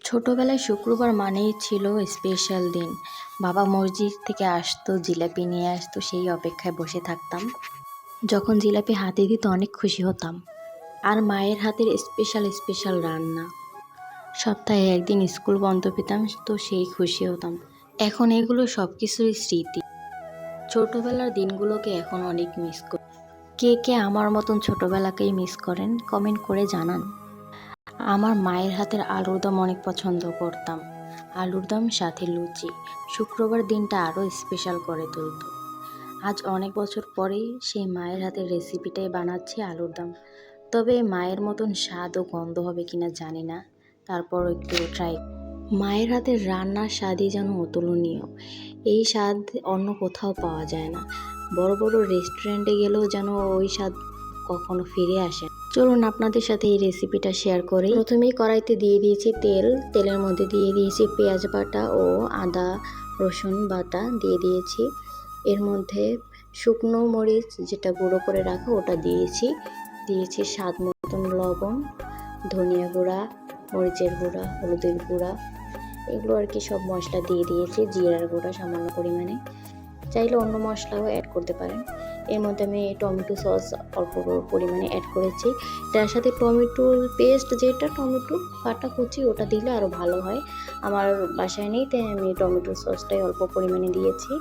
ছোটবেলায় শুক্রবার মানেই ছিল স্পেশাল দিন। বাবা মসজিদ থেকে আসতো, জিলাপি নিয়ে আসতো, সেই অপেক্ষায় বসে থাকতাম। যখন জিলাপি হাতে দিত অনেক খুশি হতাম। আর মায়ের হাতের স্পেশাল স্পেশাল রান্না। সপ্তাহে একদিন স্কুল বন্ধ পেতাম, তো সেই খুশি হতাম। এখন এগুলো সব কিছুরই স্মৃতি। ছোটবেলার দিনগুলোকে এখন অনেক মিস করি। কে কে আমার মতন ছোটবেলাকেই মিস করেন কমেন্ট করে জানান। আমার মায়ের হাতের আলুর দম অনেক পছন্দ করতাম। আলুর দম সাথে লুচি শুক্রবার দিনটা আরও স্পেশাল করে তুলত। আজ অনেক বছর পরেই সেই মায়ের হাতের রেসিপিটাই বানাচ্ছি আলুর দম। তবে মায়ের মতন স্বাদ ও গন্ধ হবে কিনা জানি না, তারপর একটু ট্রাই। মায়ের হাতের রান্নার স্বাদই যেন অতুলনীয়। এই স্বাদ অন্য কোথাও পাওয়া যায় না। বড় বড় রেস্টুরেন্টে গেলেও যেন ওই স্বাদ কখনো ফিরে আসে না। চলুন আপনাদের সাথে এই রেসিপিটা শেয়ার করি। প্রথমেই কড়াইতে দিয়ে দিয়েছি তেল। তেলের মধ্যে দিয়ে দিয়েছি পেঁয়াজ বাটা ও আদা রসুন বাটা দিয়ে দিয়েছি। এর মধ্যে শুকনো মরিচ যেটা গুঁড়ো করে রাখা ওটা দিয়েছি স্বাদ মতন লবণ, ধনিয়া গুঁড়া, মরিচের গুঁড়া, হলুদের গুঁড়া, এগুলো আর কি সব মশলা দিয়ে দিয়েছি। জিরার গুঁড়া সামান্য পরিমাণে, চাইলে অন্য মশলাও অ্যাড করতে পারেন। এর মধ্যে আমি টমেটো সস অল্প পরিমাণে অ্যাড করেছি। তার সাথে টমেটো পেস্ট, যেটা টমেটো কাটা কুচি, ওটা দিলে আরও ভালো হয়। আমার বাসায় নেই, তাই আমি টমেটো সসটাই অল্প পরিমাণে দিয়েছি।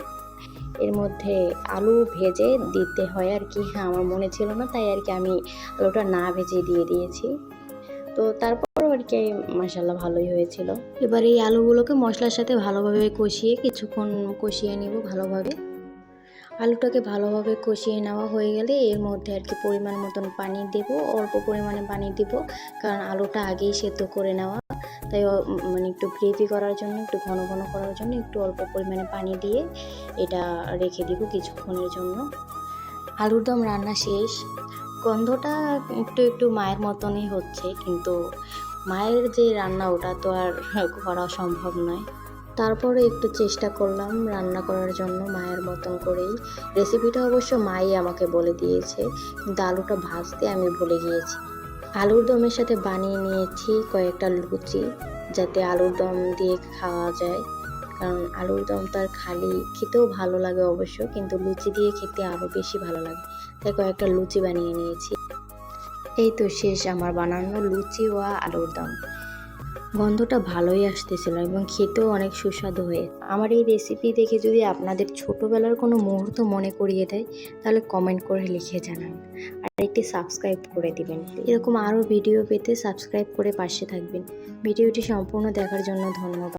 এর মধ্যে আলু ভেজে দিতে হয় আর কি, হ্যাঁ আমার মনে ছিল না, তাই আর কি আমি আলুটা না ভেজে দিয়ে দিয়েছি। তো তারপরও আর কি মাশাআল্লাহ ভালোই হয়েছিল। এবার এই আলুগুলোকে মশলার সাথে ভালোভাবে কষিয়ে কিছুক্ষণ কষিয়ে নিব ভালোভাবে। আলুটাকে ভালোভাবে কষিয়ে নেওয়া হয়ে গেলে এর মধ্যে আর কি পরিমাণ মতন পানি দেব, অল্প পরিমাণে পানি দেব, কারণ আলুটা আগেই সেদ্ধ করে নেওয়া। তাই মানে একটু গ্রেভি করার জন্য, একটু ঘন ঘন করার জন্য একটু অল্প পরিমাণে পানি দিয়ে এটা রেখে দিব কিছুক্ষণের জন্য। আলুর দম রান্না শেষ। গন্ধটা একটু একটু মায়ের মতনই হচ্ছে, কিন্তু মায়ের যে রান্না ওটা তো আর করা সম্ভব নয়। তারপরে একটু চেষ্টা করলাম রান্না করার জন্য মায়ের মতন করেই। রেসিপিটা অবশ্য মাই আমাকে বলে দিয়েছে, কিন্তু আলুটা ভাজতে আমি ভুলে গিয়েছি। আলুর দমের সাথে বানিয়ে নিয়েছি কয়েকটা লুচি, যাতে আলুর দম দিয়ে খাওয়া যায়। কারণ আলুর দম তার খালি খেতেও ভালো লাগে অবশ্য, কিন্তু লুচি দিয়ে খেতে আরও বেশি ভালো লাগে, তাই কয়েকটা লুচি বানিয়ে নিয়েছি। এই তো শেষ আমার বানানো লুচি ও আলুর দম। গন্ধটা ভালোই আসতেছিল এবং খেতেও অনেক সুস্বাদু হয়ে। আমার এই রেসিপি দেখে যদি আপনাদের ছোটোবেলার কোনো মুহূর্ত মনে করিয়ে দেয়, তাহলে কমেন্ট করে লিখে জানান। আর একটি সাবস্ক্রাইব করে দিবেন। এরকম আরও ভিডিও পেতে সাবস্ক্রাইব করে পাশে থাকবেন। ভিডিওটি সম্পূর্ণ দেখার জন্য ধন্যবাদ।